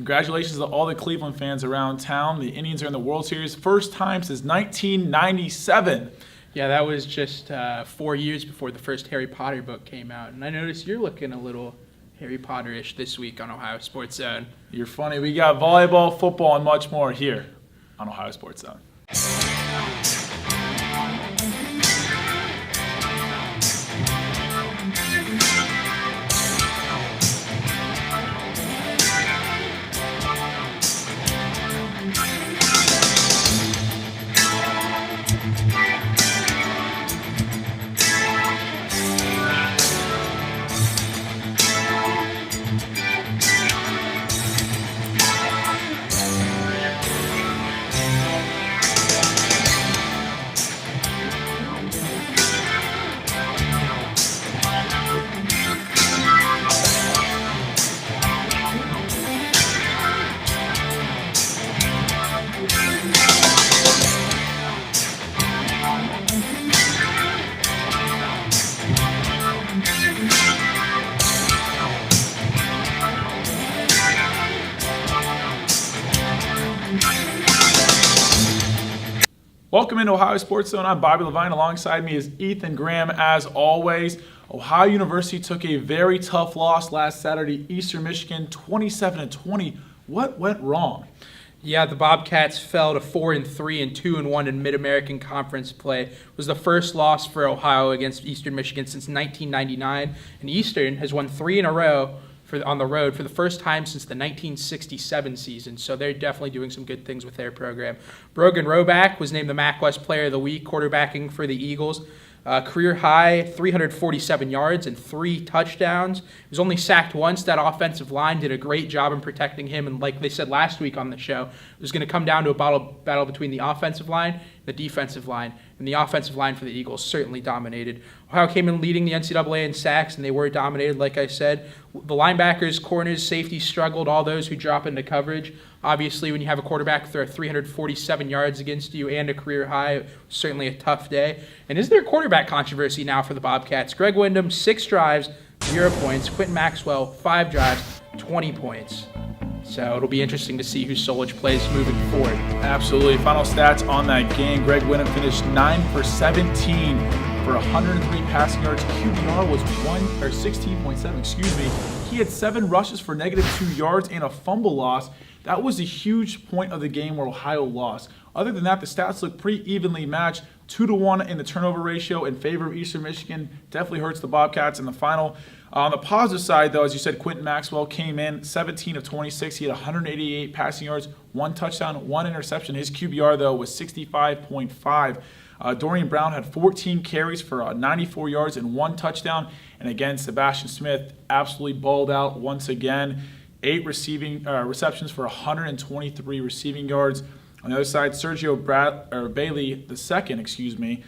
Congratulations to all the Cleveland fans around town. The Indians are in the World Series, first time since 1997. Yeah, that was just 4 years before the first Harry Potter book came out. And I noticed you're looking a little Harry Potter-ish this week on Ohio Sports Zone. You're funny. We got volleyball, football, and much more here on Ohio Sports Zone. Welcome into Ohio Sports Zone. I'm Bobby Levine. Alongside me is Ethan Graham. As always, Ohio University took a very tough loss last Saturday, Eastern Michigan, 27-20. What went wrong? Yeah, the Bobcats fell to 4-3 and 2-1 in Mid-American Conference play. It was the first loss for Ohio against Eastern Michigan since 1999, and Eastern has won 3 in a row on the road for the first time since the 1967 season, so they're definitely doing some good things with their program. Brogan Roback was named the MAC West Player of the Week, quarterbacking for the Eagles. Career high, 347 yards and 3 touchdowns. He was only sacked once. That offensive line did a great job in protecting him, and like they said last week on the show, it was going to come down to a battle between the offensive line and the defensive line, and the offensive line for the Eagles certainly dominated. Ohio came in leading the NCAA in sacks, and they were dominated, like I said. The linebackers, corners, safeties struggled, all those who drop into coverage. Obviously, when you have a quarterback throw 347 yards against you and a career high, certainly a tough day. And is there a quarterback controversy now for the Bobcats? Greg Windham, 6 drives, 0 points. Quentin Maxwell, 5 drives, 20 points. So it'll be interesting to see who Solich plays moving forward. Absolutely. Final stats on that game. Greg Windham finished 9 for 17 for 103 passing yards. QBR was 16.7. He had 7 rushes for -2 yards and a fumble loss. That was a huge point of the game where Ohio lost. Other than that, the stats look pretty evenly matched. 2-1 in the turnover ratio in favor of Eastern Michigan. Definitely hurts the Bobcats in the final. On the positive side, though, as you said, Quentin Maxwell came in 17 of 26. He had 188 passing yards, 1 touchdown, 1 interception. His QBR, though, was 65.5. Dorian Brown had 14 carries for 94 yards and 1 touchdown. And again, Sebastian Smith absolutely balled out once again. 8 receptions for 123 receiving yards. On the other side, Sergio Bailey II,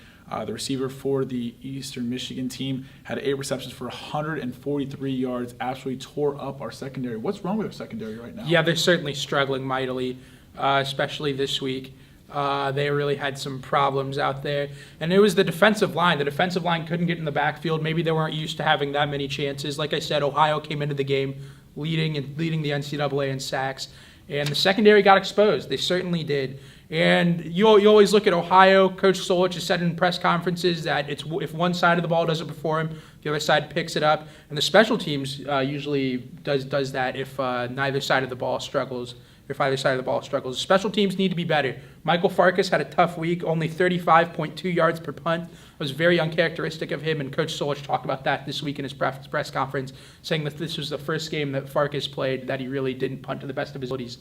the receiver for the Eastern Michigan team, had 8 receptions for 143 yards. Absolutely tore up our secondary. What's wrong with our secondary right now? Yeah, they're certainly struggling mightily, especially this week. They really had some problems out there. And it was the defensive line. The defensive line couldn't get in the backfield. Maybe they weren't used to having that many chances. Like I said, Ohio came into the game leading the NCAA in sacks. And the secondary got exposed. They certainly did. And you always look at Ohio. Coach Solich has said in press conferences that if one side of the ball doesn't perform, the other side picks it up. And the special teams usually does that if neither side of the ball struggles. If either side of the ball struggles. Special teams need to be better. Michael Farkas had a tough week, only 35.2 yards per punt. It was very uncharacteristic of him, and Coach Solich talked about that this week in his press conference, saying that this was the first game that Farkas played that he really didn't punt to the best of his abilities.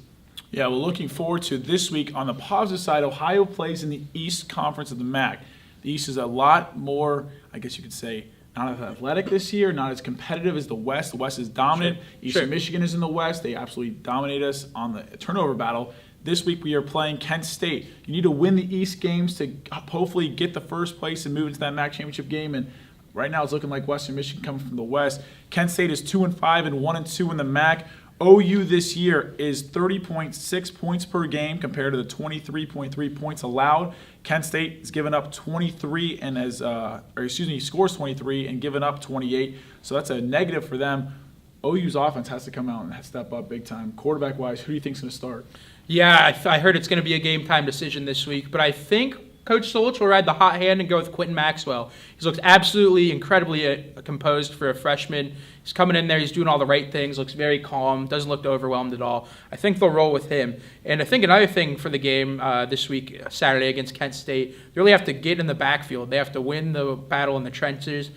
Yeah, we're looking forward to this week. On the positive side, Ohio plays in the East Conference of the MAC. The East is a lot more, I guess you could say, not as athletic this year, not as competitive as the West. The West is dominant. Sure. Eastern Michigan is in the West. They absolutely dominate us on the turnover battle. This week we are playing Kent State. You need to win the East games to hopefully get the first place and move into that MAC championship game. And right now it's looking like Western Michigan coming from the West. Kent State is 2-5 and 1-2 in the MAC. OU this year is 30.6 points per game compared to the 23.3 points allowed. Kent State has given up 23 and scores 23 and given up 28. So that's a negative for them. OU's offense has to come out and step up big time. Quarterback-wise, who do you think's going to start? Yeah, I heard it's going to be a game-time decision this week, but I think Coach Solich will ride the hot hand and go with Quentin Maxwell. He's looked absolutely incredibly composed for a freshman. He's coming in there, he's doing all the right things, looks very calm, doesn't look overwhelmed at all. I think they'll roll with him. And I think another thing for the game this week, Saturday against Kent State, they really have to get in the backfield. They have to win the battle in the trenches,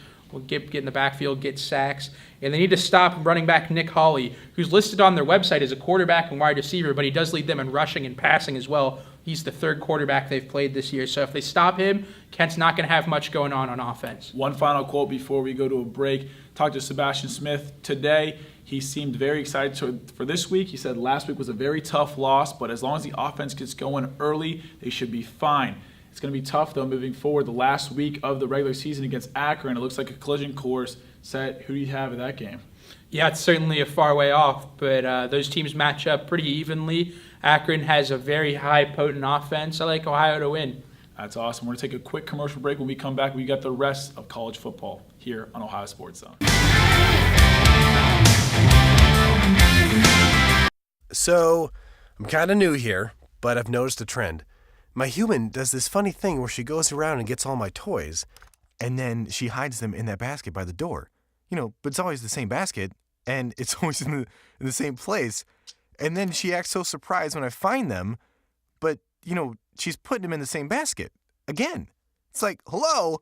get in the backfield, get sacks. And they need to stop running back Nick Hawley, who's listed on their website as a quarterback and wide receiver, but he does lead them in rushing and passing as well. He's the third quarterback they've played this year. So if they stop him, Kent's not going to have much going on offense. One final quote before we go to a break. Talked to Sebastian Smith today. He seemed very excited for this week. He said last week was a very tough loss, but as long as the offense gets going early, they should be fine. It's going to be tough, though, moving forward. The last week of the regular season against Akron, it looks like a collision course set. Who do you have in that game? Yeah, it's certainly a far way off, but those teams match up pretty evenly. Akron has a very high, potent offense. I like Ohio to win. That's awesome. We're going to take a quick commercial break. When we come back, we got the rest of college football here on Ohio Sports Zone. So, I'm kind of new here, but I've noticed a trend. My human does this funny thing where she goes around and gets all my toys, and then she hides them in that basket by the door. But it's always the same basket, and it's always in the same place. And then she acts so surprised when I find them, but, she's putting them in the same basket. Again. It's like, hello,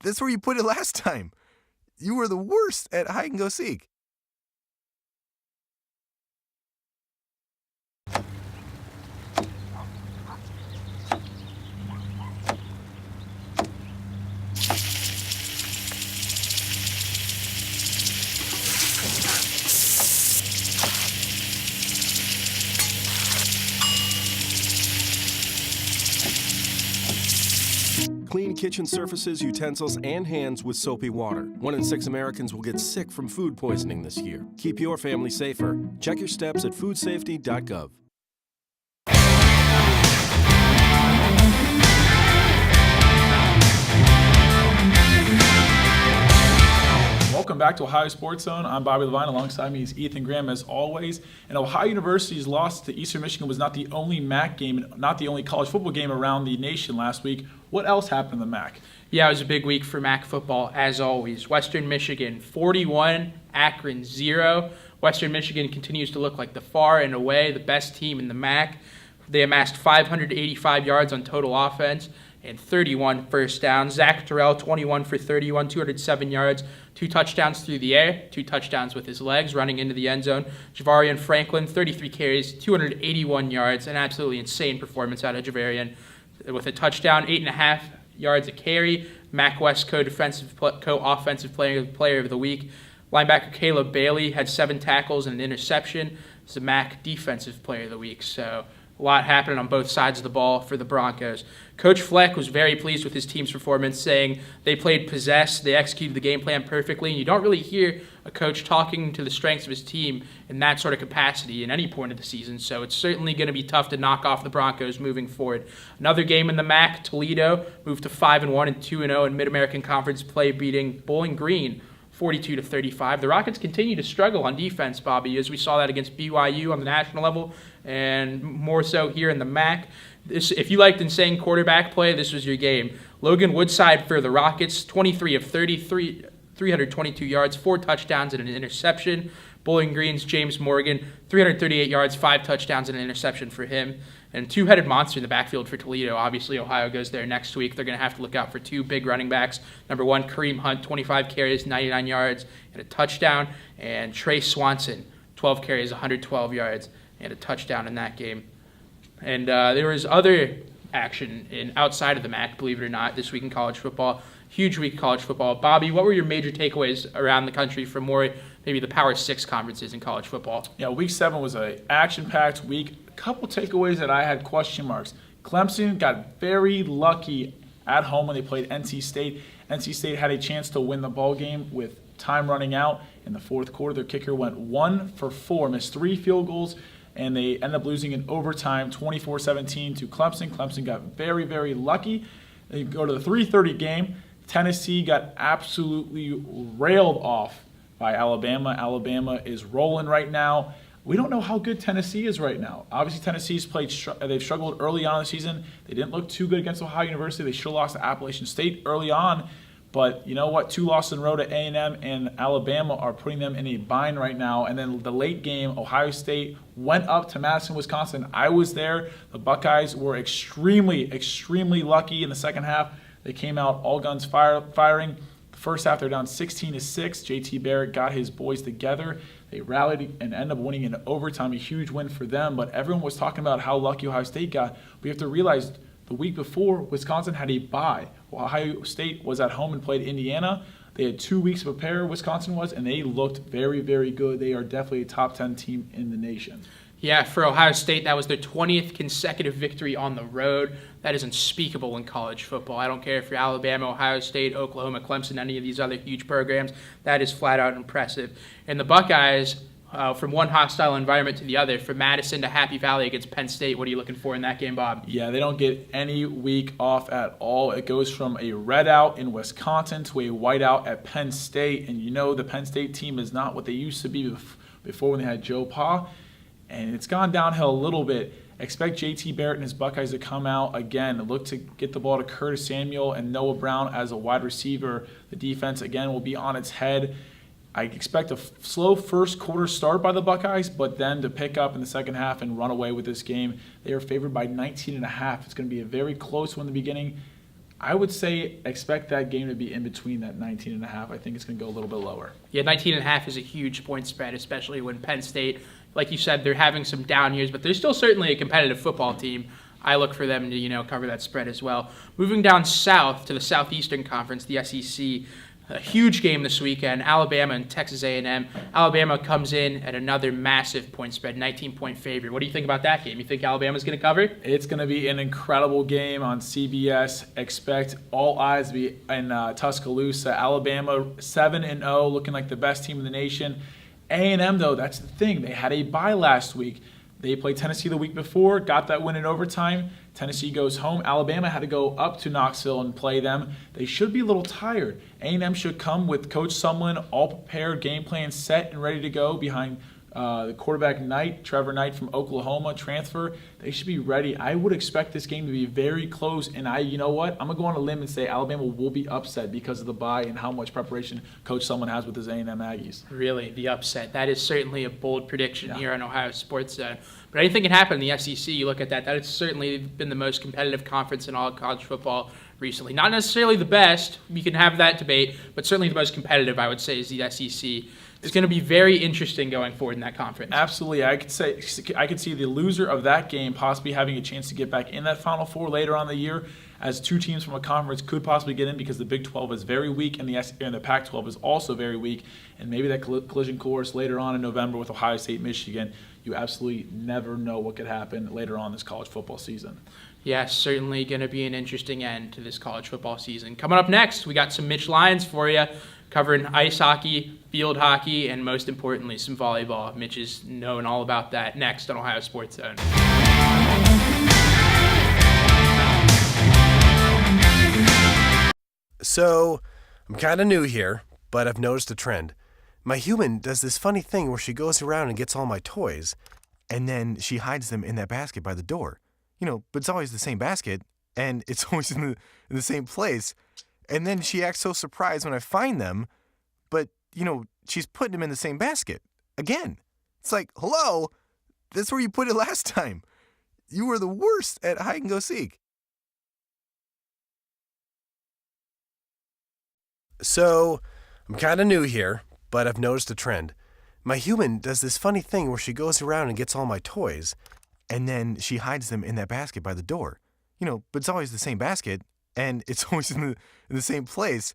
that's where you put it last time. You were the worst at hide and go seek. Clean kitchen surfaces, utensils, and hands with soapy water. 1 in 6 Americans will get sick from food poisoning this year. Keep your family safer. Check your steps at foodsafety.gov. Welcome back to Ohio Sports Zone. I'm Bobby Levine. Alongside me is Ethan Graham, as always. And Ohio University's loss to Eastern Michigan was not the only MAC game, not the only college football game around the nation last week. What else happened in the MAC? Yeah, it was a big week for MAC football, as always. Western Michigan, 41, Akron, 0. Western Michigan continues to look like the far and away the best team in the MAC. They amassed 585 yards on total offense and 31 first downs. Zach Terrell, 21 for 31, 207 yards, 2 touchdowns through the air, 2 touchdowns with his legs running into the end zone. Javarian Franklin, 33 carries, 281 yards, an absolutely insane performance out of Javarian with a touchdown, 8.5 yards a carry. MAC West co-offensive player of the week. Linebacker Caleb Bailey had 7 tackles and an interception. It's the MAC defensive player of the week. So a lot happening on both sides of the ball for the Broncos. Coach Fleck was very pleased with his team's performance, saying they played possessed, they executed the game plan perfectly, and you don't really hear a coach talking to the strengths of his team in that sort of capacity in any point of the season, so it's certainly going to be tough to knock off the Broncos moving forward. Another game in the MAC, Toledo moved to 5-1 and 2-0 in Mid-American Conference play, beating Bowling Green 42-35. The Rockets continue to struggle on defense, Bobby, as we saw that against BYU on the national level and more so here in the MAC. If you liked insane quarterback play, this was your game. Logan Woodside for the Rockets, 23 of 33, 322 yards, 4 touchdowns and an interception. Bowling Green's James Morgan, 338 yards, 5 touchdowns and an interception for him. And two-headed monster in the backfield for Toledo. Obviously, Ohio goes there next week. They're going to have to look out for 2 big running backs. Number 1, Kareem Hunt, 25 carries, 99 yards, and a touchdown. And Trey Swanson, 12 carries, 112 yards, and a touchdown in that game. And there was other action outside of the MAC, believe it or not, this week in college football. Huge week of college football. Bobby, what were your major takeaways around the country from maybe the Power 6 conferences in college football? Yeah, Week 7 was an action-packed week. A couple takeaways that I had question marks. Clemson got very lucky at home when they played NC State. NC State had a chance to win the ball game with time running out. In the fourth quarter, their kicker went 1 for 4, missed 3 field goals, and they ended up losing in overtime 24-17 to Clemson. Clemson got very, very lucky. They go to the 3:30 game. Tennessee got absolutely railed off by Alabama. Alabama is rolling right now. We don't know how good Tennessee is right now. Obviously, Tennessee's they've struggled early on in the season. They didn't look too good against Ohio University. They should have lost to Appalachian State early on. But you know what? 2 losses in a row to A&M and Alabama are putting them in a bind right now. And then the late game, Ohio State went up to Madison, Wisconsin. I was there. The Buckeyes were extremely, extremely lucky in the second half. They came out all guns firing. The first half, they're down 16-6. JT Barrett got his boys together. They rallied and ended up winning in overtime, a huge win for them. But everyone was talking about how lucky Ohio State got. We have to realize the week before, Wisconsin had a bye. Ohio State was at home and played Indiana. They had 2 weeks to prepare, Wisconsin was, and they looked very, very good. They are definitely a top 10 team in the nation. Yeah, for Ohio State, that was their 20th consecutive victory on the road. That is unspeakable in college football. I don't care if you're Alabama, Ohio State, Oklahoma, Clemson, any of these other huge programs. That is flat out impressive. And the Buckeyes, from one hostile environment to the other, from Madison to Happy Valley against Penn State, what are you looking for in that game, Bob? Yeah, they don't get any week off at all. It goes from a red out in Wisconsin to a white out at Penn State. And you know the Penn State team is not what they used to be before when they had Joe Pa. And it's gone downhill a little bit. Expect JT Barrett and his Buckeyes to come out again, look to get the ball to Curtis Samuel and Noah Brown as a wide receiver. The defense, again, will be on its head. I expect a slow first quarter start by the Buckeyes, but then to pick up in the second half and run away with this game. They are favored by 19.5. It's going to be a very close one in the beginning. I would say expect that game to be in between that 19.5. I think it's going to go a little bit lower. Yeah, 19.5 is a huge point spread, especially when Penn State, like you said, they're having some down years, but they're still certainly a competitive football team. I look for them to, cover that spread as well. Moving down south to the Southeastern Conference, the SEC, a huge game this weekend, Alabama and Texas A&M. Alabama comes in at another massive point spread, 19-point favorite. What do you think about that game? You think Alabama's going to cover? It's going to be an incredible game on CBS. Expect all eyes to be in Tuscaloosa. Alabama 7-0, looking like the best team in the nation. A&M, though, that's the thing. They had a bye last week. They played Tennessee the week before, got that win in overtime. Tennessee goes home. Alabama had to go up to Knoxville and play them. They should be a little tired. A&M should come with Coach Sumlin all prepared, game plan set and ready to go behind the quarterback Knight, Trevor Knight from Oklahoma, transfer. They should be ready. I would expect this game to be very close. And you know what? I'm going to go on a limb and say Alabama will be upset because of the bye and how much preparation Coach Sumlin has with his A&M Aggies. Really, the upset. That is certainly a bold prediction here on Ohio Sports Zone. But anything can happen in the SEC. You look at that. That has certainly been the most competitive conference in all of college football recently. Not necessarily the best. We can have that debate, but certainly the most competitive, I would say, is the SEC. It's going to be very interesting going forward in that conference. Absolutely. I could see the loser of that game possibly having a chance to get back in that Final Four later on in the year, as 2 teams from a conference could possibly get in because the Big 12 is very weak and the Pac-12 is also very weak. And maybe that collision course later on in November with Ohio State, Michigan, you absolutely never know what could happen later on this college football season. Yeah, certainly going to be an interesting end to this college football season. Coming up next, we got some Mitch Lyons for you, covering ice hockey, field hockey, and most importantly, some volleyball. Mitch is knowing all about that next on Ohio Sports Zone. So, I'm kind of new here, but I've noticed a trend. My human does this funny thing where she goes around and gets all my toys, and then she hides them in that basket by the door. But it's always the same basket, and it's always in the same place. And then she acts so surprised when I find them, but, she's putting them in the same basket. Again. It's like, hello, that's where you put it last time. You were the worst at hide and go seek. So, I'm kind of new here, but I've noticed a trend. My human does this funny thing where she goes around and gets all my toys, and then she hides them in that basket by the door. But it's always the same basket, and it's always in the same place.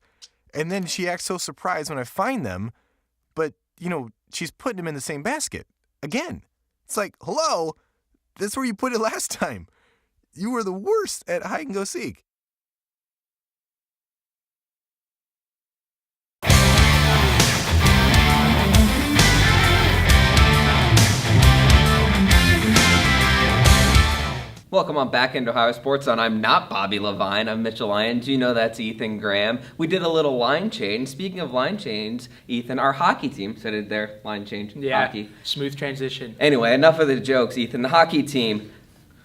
And then she acts so surprised when I find them, but, she's putting them in the same basket. Again. It's like, hello, that's where you put it last time. You were the worst at hide and go seek. Welcome on back into Ohio Sports Zone. I'm not Bobby Levine. I'm Mitchell Lyons. You know that's Ethan Graham. We did a little line change. Speaking of line change, Ethan, our hockey team, so did their line change. Yeah, hockey. smooth transition. Anyway, enough of the jokes, Ethan. The hockey team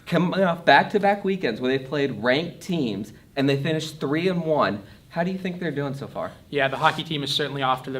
coming off back-to-back weekends where they played ranked teams and they finished 3-1. How do you think they're doing so far? Yeah, the hockey team is certainly off to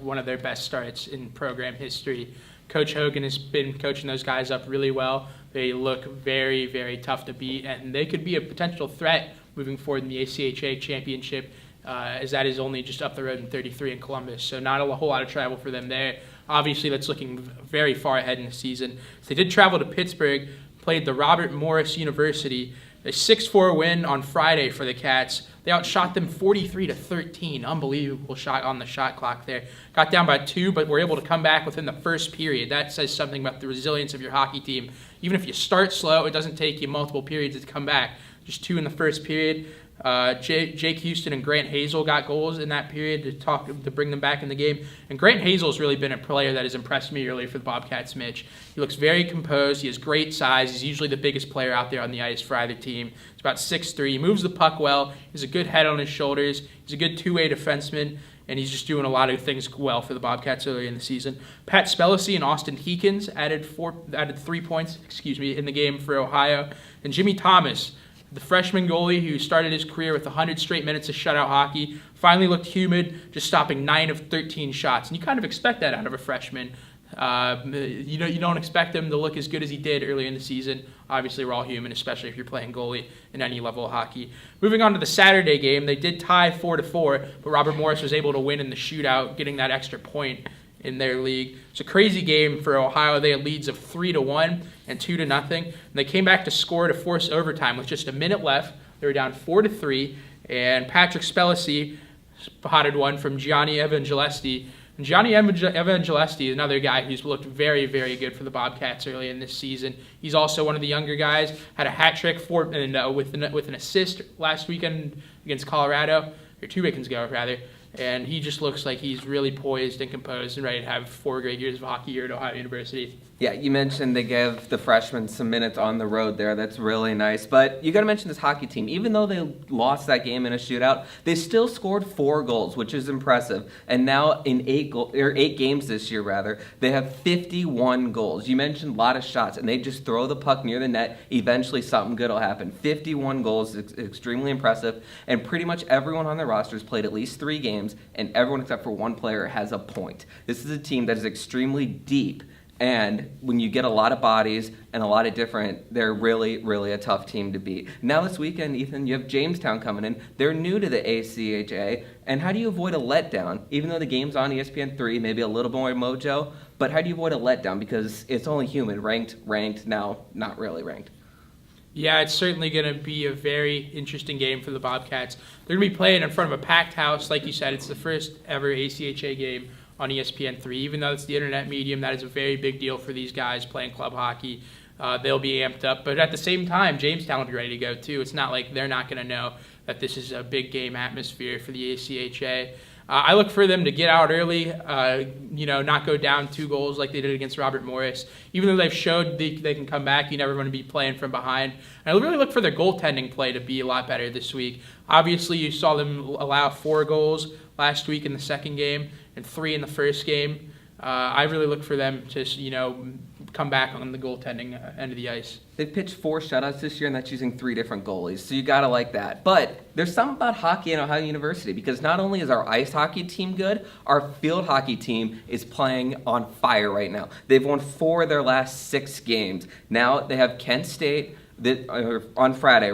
one of their best starts in program history. Coach Hogan has been coaching those guys up really well. They look very, very tough to beat, and they could be a potential threat moving forward in the ACHA championship, as that is only just up the road in 33 in Columbus. So not a whole lot of travel for them there. Obviously, that's looking very far ahead in the season. So they did travel to Pittsburgh, played the Robert Morris University. A 6-4 win on Friday for the Cats. They outshot them 43-13. Unbelievable shot on the shot clock there. Got down by 2, but were able to come back within the first period. That says something about the resilience of your hockey team. Even if you start slow, it doesn't take you multiple periods to come back. Just 2 in the first period. Jake Houston and Grant Hazel got goals in that period to bring them back in the game. And Grant Hazel's really been a player that has impressed me early for the Bobcats, Mitch. He looks very composed. He has great size. He's usually the biggest player out there on the ice for either team. He's about 6'3". He moves the puck well. He has a good head on his shoulders. He's a good two-way defenseman. And he's just doing a lot of things well for the Bobcats early in the season. Pat Spellacy and Austin Heekins added 3 points, in the game for Ohio. And Jimmy Thomas, the freshman goalie who started his career with 100 straight minutes of shutout hockey, finally looked humid, just stopping 9 of 13 shots. And you kind of expect that out of a freshman. You don't expect him to look as good as he did earlier in the season. Obviously, we're all human, especially if you're playing goalie in any level of hockey. Moving on to the Saturday game, they did tie 4-4, but Robert Morris was able to win in the shootout, getting that extra point in their league. It's a crazy game for Ohio. They had leads of 3-1 and 2-0. And they came back to score to force overtime with just a minute left. They were down 4-3, and Patrick Spellacy spotted one from Gianni Evangelesti. And Gianni Evangelesti is another guy who's looked very, very good for the Bobcats early in this season. He's also one of the younger guys. Had a hat trick with an assist last weekend against Colorado, or 2 weekends ago, rather. And he just looks like he's really poised and composed and ready to have 4 great years of hockey here at Ohio University. Yeah, you mentioned they gave the freshmen some minutes on the road there. That's really nice. But you got to mention this hockey team. Even though they lost that game in a shootout, they still scored 4 goals, which is impressive. And now in 8 games this year, they have 51 goals. You mentioned a lot of shots, and they just throw the puck near the net. Eventually, something good will happen. 51 goals is extremely impressive. And pretty much everyone on their roster has played at least 3 games, and everyone except for one player has a point. This is a team that is extremely deep. And when you get a lot of bodies and a lot of different, they're really, really a tough team to beat. Now this weekend, Ethan, you have Jamestown coming in. They're new to the ACHA. And how do you avoid a letdown? Even though the game's on ESPN3, maybe a little more mojo, but how do you avoid a letdown? Because it's only human, ranked, now not really ranked. Yeah, it's certainly going to be a very interesting game for the Bobcats. They're going to be playing in front of a packed house. Like you said, it's the first ever ACHA game on ESPN3. Even though it's the internet medium, that is a very big deal for these guys playing club hockey. They'll be amped up. But at the same time, Jamestown will be ready to go too. It's not like they're not going to know that this is a big game atmosphere for the ACHA. I look for them to get out early, not go down 2 goals like they did against Robert Morris. Even though they've showed they can come back, you never want to be playing from behind. And I really look for their goaltending play to be a lot better this week. Obviously, you saw them allow 4 goals last week in the second game and 3 in the first game. I really look for them to, come back on the goaltending end of the ice. They've pitched 4 shutouts this year, and that's using 3 different goalies, so you got to like that. But there's something about hockey in Ohio University, because not only is our ice hockey team good, our field hockey team is playing on fire right now. They've won 4 of their last 6 games. Now they have Kent State on Friday,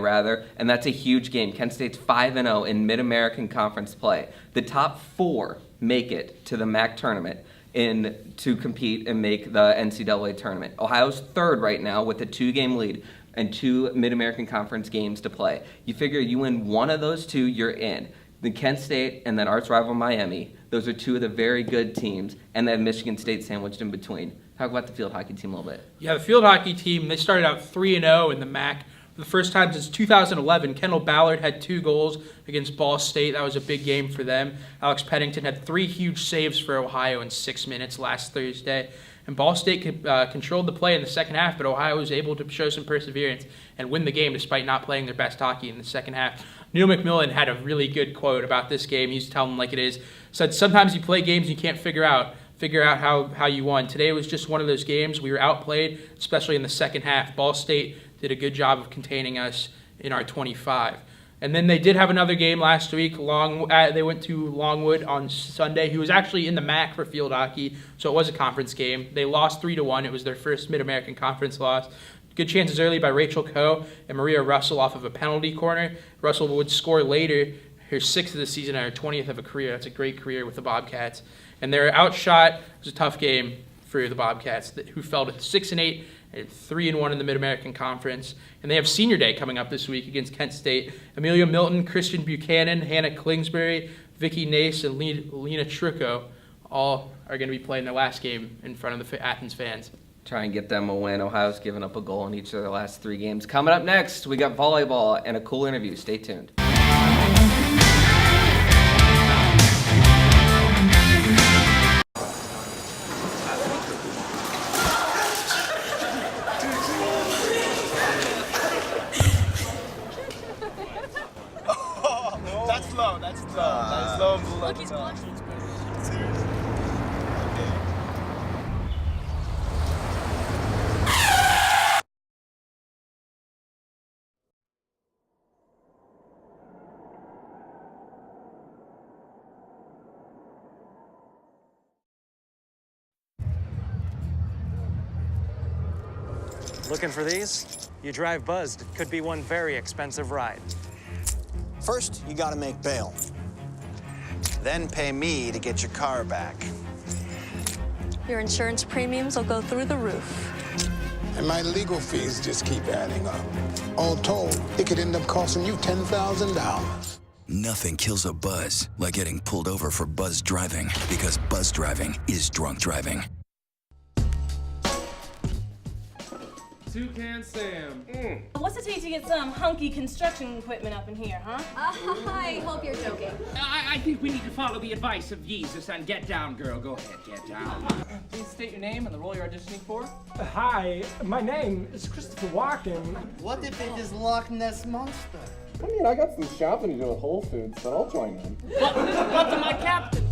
and that's a huge game. Kent State's 5-0 in Mid-American Conference play. The top 4 make it to the MAC tournament to compete and make the NCAA tournament. Ohio's 3rd right now with a 2-game lead and 2 Mid-American Conference games to play. You figure you win one of those 2, you're in. The Kent State and then arch rival Miami, those are 2 of the very good teams, and they have Michigan State sandwiched in between. Talk about the field hockey team a little bit. Yeah, the field hockey team, they started out 3-0 in the MAC. For the first time since 2011, Kendall Ballard had 2 goals against Ball State. That was a big game for them. Alex Pennington had 3 huge saves for Ohio in 6 minutes last Thursday. And Ball State controlled the play in the second half, but Ohio was able to show some perseverance and win the game despite not playing their best hockey in the second half. Neil McMillan had a really good quote about this game. He used to tell them like it is. Said, sometimes you play games you can't figure out how you won. Today was just one of those games. We were outplayed, especially in the second half. Ball State did a good job of containing us in our 25. And then they did have another game last week. They went to Longwood on Sunday, who was actually in the MAC for field hockey, so it was a conference game. They lost 3-1. It was their first Mid-American Conference loss. Good chances early by Rachel Coe and Maria Russell off of a penalty corner. Russell would score later, her 6th of the season and her 20th of a career. That's a great career with the Bobcats. And they're outshot. It was a tough game for the Bobcats, who fell to 6-8 and 3-1 in the Mid-American Conference. And they have Senior Day coming up this week against Kent State. Amelia Milton, Christian Buchanan, Hannah Klingsbury, Vicky Nace, and Lena Trucco all are going to be playing their last game in front of the Athens fans. Try and get them a win. Ohio's given up a goal in each of their last 3 games. Coming up next, we got volleyball and a cool interview. Stay tuned. That's low and below. Look, he's watching. Seriously. Okay. Looking for these? You drive Buzzed. It could be one very expensive ride. First, you gotta make bail. Then pay me to get your car back. Your insurance premiums will go through the roof. And my legal fees just keep adding up. All told, it could end up costing you $10,000. Nothing kills a buzz like getting pulled over for buzz driving, because buzz driving is drunk driving. Toucan Sam. What's it take to get some hunky construction equipment up in here, huh? I hope you're joking. I think we need to follow the advice of Jesus and get down, girl. Go ahead, get down. Please state your name and the role you're auditioning for. Hi, my name is Christopher Walken. What if it is Loch Ness Monster? I mean, I got some shopping to do at Whole Foods, but I'll join in. But to my captain.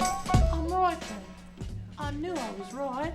I'm right then. I knew I was right.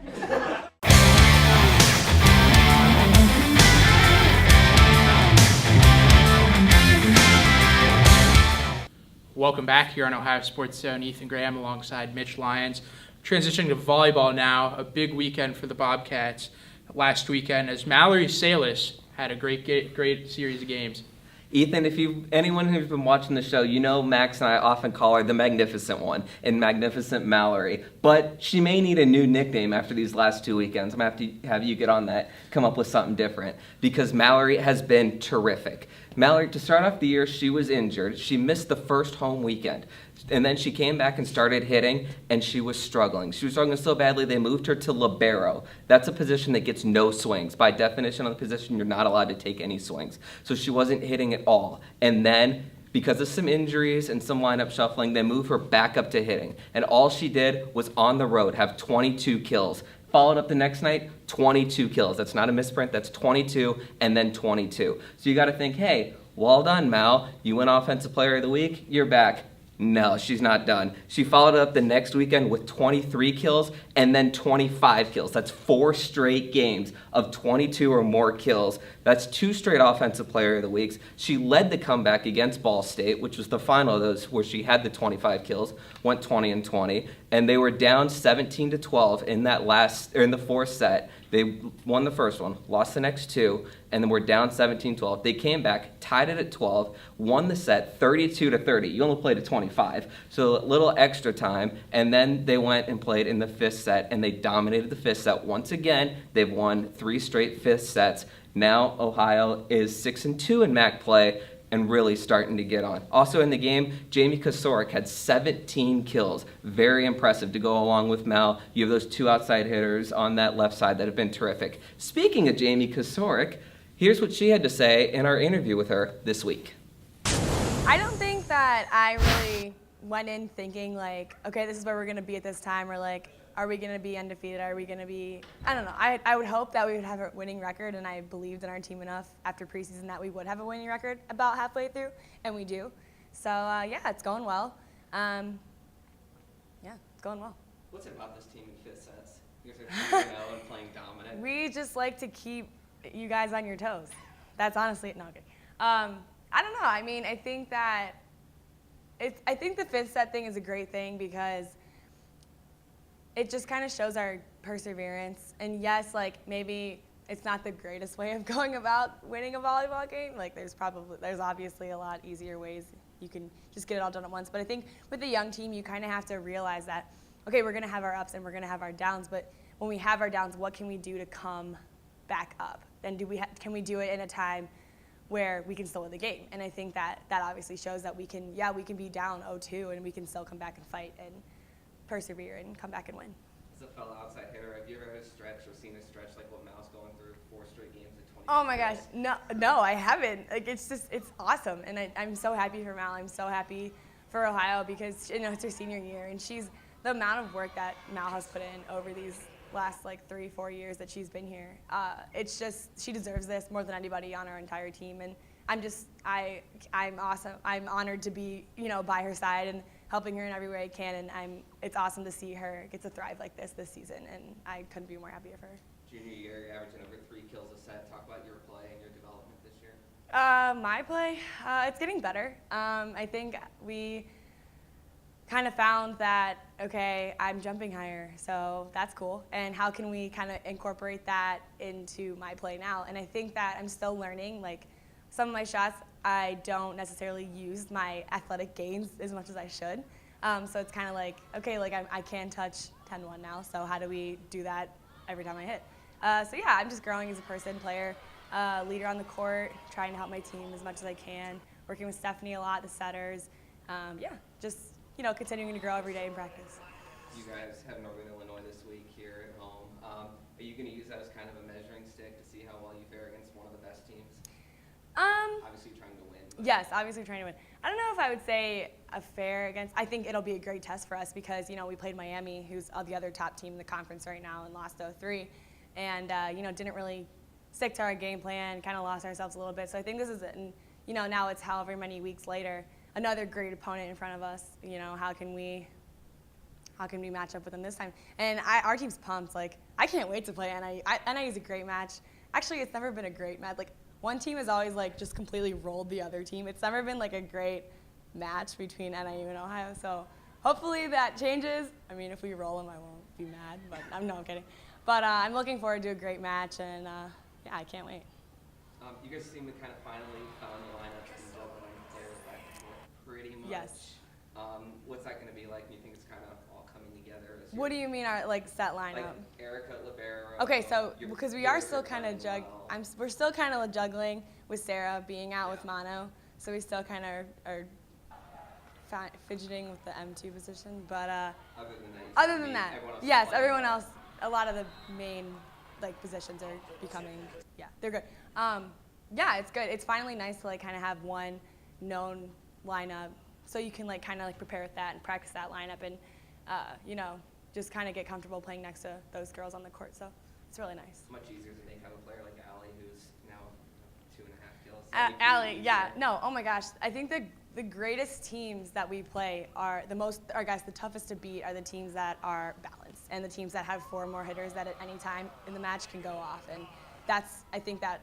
Welcome back here on Ohio Sports Zone. Ethan Graham alongside Mitch Lyons. Transitioning to volleyball now, a big weekend for the Bobcats last weekend as Mallory Salas had a great series of games. Ethan, anyone who's been watching the show, you know Max and I often call her the Magnificent One and Magnificent Mallory. But she may need a new nickname after these last 2 weekends. I'm going to have to have you get on that, come up with something different, because Mallory has been terrific. Mallory, to start off the year, she was injured. She missed the first home weekend. And then she came back and started hitting, and she was struggling. She was struggling so badly, they moved her to libero. That's a position that gets no swings. By definition on the position, you're not allowed to take any swings. So she wasn't hitting at all. And then, because of some injuries and some lineup shuffling, they moved her back up to hitting. And all she did was on the road have 22 kills. Followed up the next night, 22 kills. That's not a misprint, that's 22 and then 22. So you got to think, hey, well done, Mal. You win Offensive Player of the Week, you're back. No, she's not done. She followed up the next weekend with 23 kills and then 25 kills. That's 4 straight games of 22 or more kills. That's 2 straight Offensive Player of the Weeks. She led the comeback against Ball State, which was the final of those where she had the 25 kills, went 20-20, and they were down 17-12 in the fourth set. They won the first one, lost the next 2, and then we're down 17-12. They came back, tied it at 12, won the set 32-30. You only played at 25, so a little extra time, and then they went and played in the 5th set, and they dominated the 5th set once again. They've won 3 straight 5th sets. Now Ohio is 6-2 in MAC play, and really starting to get on. Also in the game, Jamie Kosorik had 17 kills. Very impressive to go along with Mal. You have those 2 outside hitters on that left side that have been terrific. Speaking of Jamie Kosorik, here's what she had to say in our interview with her this week. I don't think that I really went in thinking like, okay, this is where we're gonna be at this time, or like, are we going to be undefeated? Are we going to be, I don't know. I would hope that we would have a winning record, and I believed in our team enough after preseason that we would have a winning record about halfway through, and we do. So, yeah, it's going well. Yeah, it's going well. What's it about this team in fifth sets? You guys are 3-0 and playing dominant. We just like to keep you guys on your toes. That's honestly, no, okay. I don't know. I mean, I think that I think the fifth set thing is a great thing because it just kind of shows our perseverance. And yes, like maybe it's not the greatest way of going about winning a volleyball game. Like there's obviously a lot easier ways you can just get it all done at once. But I think with a young team, you kind of have to realize that, okay, we're going to have our ups and we're going to have our downs. But when we have our downs, what can we do to come back up? And can we do it in a time where we can still win the game? And I think that obviously shows that we can be down 0-2 and we can still come back and fight and persevere and come back and win. As a fellow outside hitter, have you ever had a stretch or seen a stretch like what Mal's going through, 4 straight games at 20? Oh my gosh, no, I haven't. Like it's awesome, and I'm so happy for Mal. I'm so happy for Ohio because it's her senior year, and the amount of work that Mal has put in over these last like 3-4 years that she's been here. It's just she deserves this more than anybody on our entire team, and I'm awesome. I'm honored to be by her side and helping her in every way I can, and it's awesome to see her get to thrive like this season, and I couldn't be more happy for her. Junior year, you're averaging over 3 kills a set. Talk about your play and your development this year. My play, it's getting better. I think we kind of found that, okay, I'm jumping higher, so that's cool. And how can we kind of incorporate that into my play now? And I think that I'm still learning. Like some of my shots, I don't necessarily use my athletic gains as much as I should. So it's kind of like, okay, like I can touch 10-1 now, so how do we do that every time I hit? So yeah, I'm just growing as a person, player, leader on the court, trying to help my team as much as I can, working with Stephanie a lot, the setters. Yeah, just continuing to grow every day in practice. You guys have Northern Illinois this week here at home. Are you going to use that as kind of a measuring stick to see how well you fare against one of the best teams? Obviously trying to win. Yes, obviously trying to win. I don't know if I would say a fair against. I think it'll be a great test for us because we played Miami, who's the other top team in the conference right now, and lost 0-3, and didn't really stick to our game plan, kind of lost ourselves a little bit. So I think this is it, and now it's however many weeks later, another great opponent in front of us. How can we match up with them this time? And our team's pumped. Like I can't wait to play NIU. NIU is a great match. Actually, it's never been a great match. Like one team has always like just completely rolled the other team. It's never been like a great match between NIU and Ohio. So hopefully that changes. I mean, if we roll them, I won't be mad. But I'm kidding. But I'm looking forward to a great match, and yeah, I can't wait. You guys seem to kind of finally found the lineup and juggling players back and forth pretty much. Yes. What's that going to be like? Do you think it's kind of all coming together? What do you mean our set lineup? Like Erica Libero. Okay, so because we are still kind of we're still kind of juggling with Sarah being out with mono, so we still kind of are fidgeting with the M2 position. But other than that, yes, everyone else, a lot of the main positions are becoming, they're good. Yeah, it's good. It's finally nice to kind of have one known lineup, so you can kind of prepare with that and practice that lineup, and just kind of get comfortable playing next to those girls on the court. So it's really nice. Much easier to make have a player like Allie, who's now 2.5 kills. Allie, yeah, no, oh my gosh, I think the greatest teams that we play are the toughest to beat are the teams that are balanced and the teams that have 4 or more hitters that at any time in the match can go off. And I think that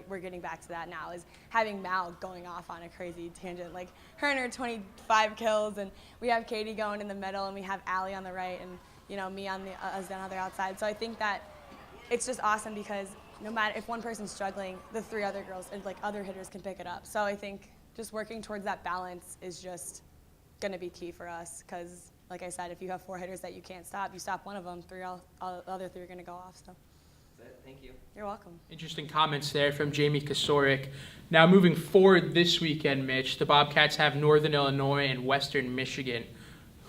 we're getting back to that now, is having Mal going off on a crazy tangent, like her and her 25 kills, and we have Katie going in the middle, and we have Allie on the right, and me on the other outside. So I think that it's just awesome because no matter if one person's struggling, the 3 other girls and other hitters can pick it up. So I think just working towards that balance is just going to be key for us because, like I said, if you have 4 hitters that you can't stop, you stop one of them, all the other 3 are going to go off. So. Thank you. You're welcome. Interesting comments there from Jamie Kosorik. Now moving forward this weekend, Mitch, the Bobcats have Northern Illinois and Western Michigan.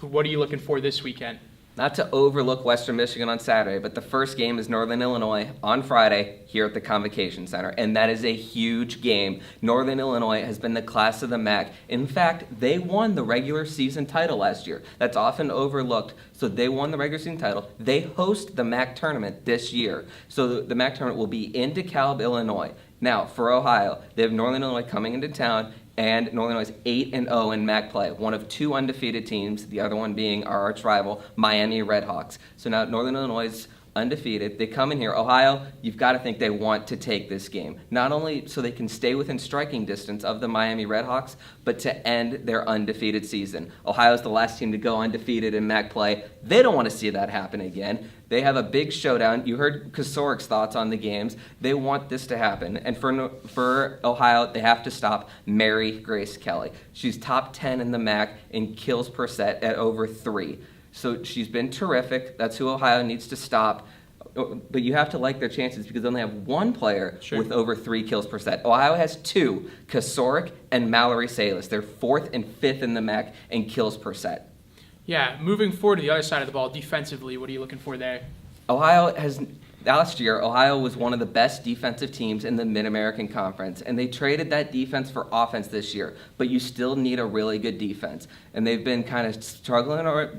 What are you looking for this weekend? Not to overlook Western Michigan on Saturday, but the first game is Northern Illinois on Friday here at the Convocation Center, and that is a huge game. Northern Illinois has been the class of the MAC. In fact, they won the regular season title last year. That's often overlooked. So they won the regular season title. They host the MAC tournament this year. So the MAC tournament will be in DeKalb, Illinois. Now, for Ohio, they have Northern Illinois coming into town, and Northern Illinois is 8-0 in MAC play, one of 2 undefeated teams, the other one being our arch rival, Miami Redhawks. So now Northern Illinois is undefeated. They come in here. Ohio, you've got to think they want to take this game, not only so they can stay within striking distance of the Miami Redhawks, but to end their undefeated season. Ohio's the last team to go undefeated in MAC play. They don't want to see that happen again. They have a big showdown. You heard Kosorik's thoughts on the games. They want this to happen. And for Ohio, they have to stop Mary Grace Kelly. She's top 10 in the MAC in kills per set at over 3. So she's been terrific. That's who Ohio needs to stop. But you have to like their chances because they only have one player with over 3 kills per set. Ohio has 2, Kosorik and Mallory Salas. They're 4th and 5th in the MAC in kills per set. Yeah, moving forward to the other side of the ball, defensively, what are you looking for there? Last year, Ohio was one of the best defensive teams in the Mid-American Conference, and they traded that defense for offense this year, but you still need a really good defense. And they've been kind of struggling, or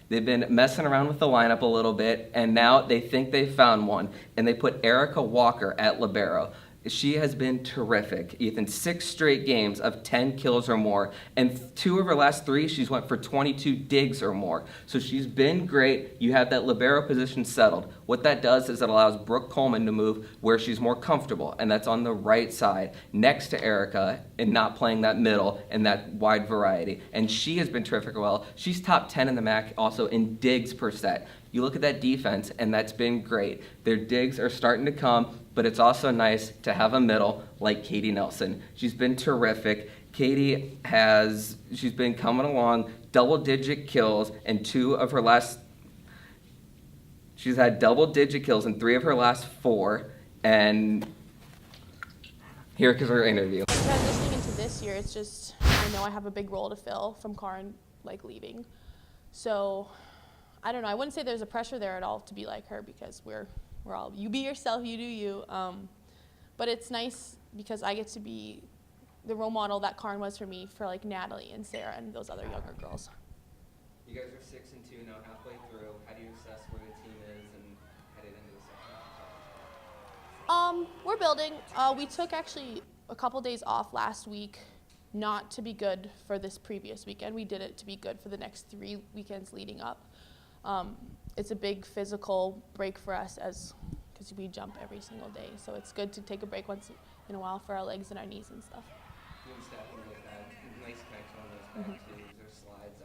they've been messing around with the lineup a little bit, and now they think they've found one, and they put Erica Walker at libero. She has been terrific, Ethan. 6 straight games of 10 kills or more, and 2 of her last 3, she's went for 22 digs or more. So she's been great. You have that libero position settled. What that does is it allows Brooke Coleman to move where she's more comfortable, and that's on the right side, next to Erica, and not playing that middle and that wide variety. And she has been terrific well. She's top 10 in the MAC also in digs per set. You look at that defense, and that's been great. Their digs are starting to come, but it's also nice to have a middle like Katie Nelson. She's been terrific. She's been coming along, double-digit kills, and she's had double-digit kills in 3 of her last 4, and here is her interview. Transitioning into this year, it's just, I know I have a big role to fill from Karin, leaving. So, I don't know, I wouldn't say there's a pressure there at all to be like her because we're all, you be yourself, you do you. But it's nice because I get to be the role model that Karin was for me for Natalie and Sarah and those other younger girls. You guys are 6-2 now, halfway through. How do you assess where the team is and headed into the second? We're building. We took actually a couple days off last week, not to be good for this previous weekend. We did it to be good for the next 3 weekends leading up. It's a big physical break for us because we jump every single day. So it's good to take a break once in a while for our legs and our knees and stuff. You and Stephanie have had a nice connection on those back twos or slides.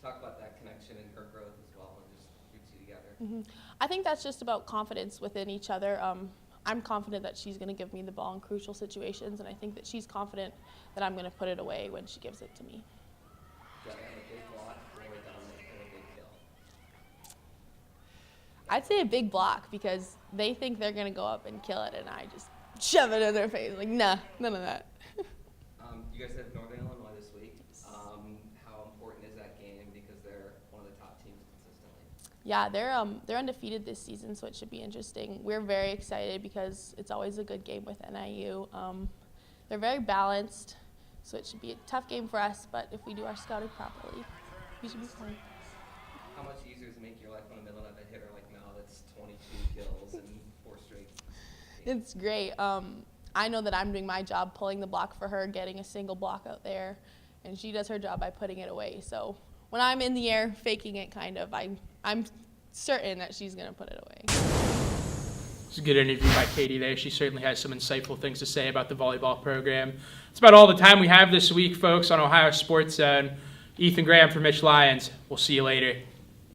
Talk about that connection and her growth as well, and just you two together. I think that's just about confidence within each other. I'm confident that she's going to give me the ball in crucial situations, and I think that she's confident that I'm going to put it away when she gives it to me. I'd say a big block because they think they're going to go up and kill it, and I just shove it in their face. Nah, none of that. You guys have Northern Illinois this week. How important is that game because they're one of the top teams consistently? Yeah, they're undefeated this season, so it should be interesting. We're very excited because it's always a good game with NIU. They're very balanced, so it should be a tough game for us, but if we do our scouting properly, we should be fine. How much easier does it make your life in the middle of a hitter like Mel that's 22 kills and 4 straight? It's great. I know that I'm doing my job pulling the block for her, getting a single block out there, and she does her job by putting it away. So when I'm in the air faking it I'm certain that she's going to put it away. It's a good interview by Katie there. She certainly has some insightful things to say about the volleyball program. That's about all the time we have this week, folks, on Ohio Sports Zone. Ethan Graham for Mitch Lyons. We'll see you later.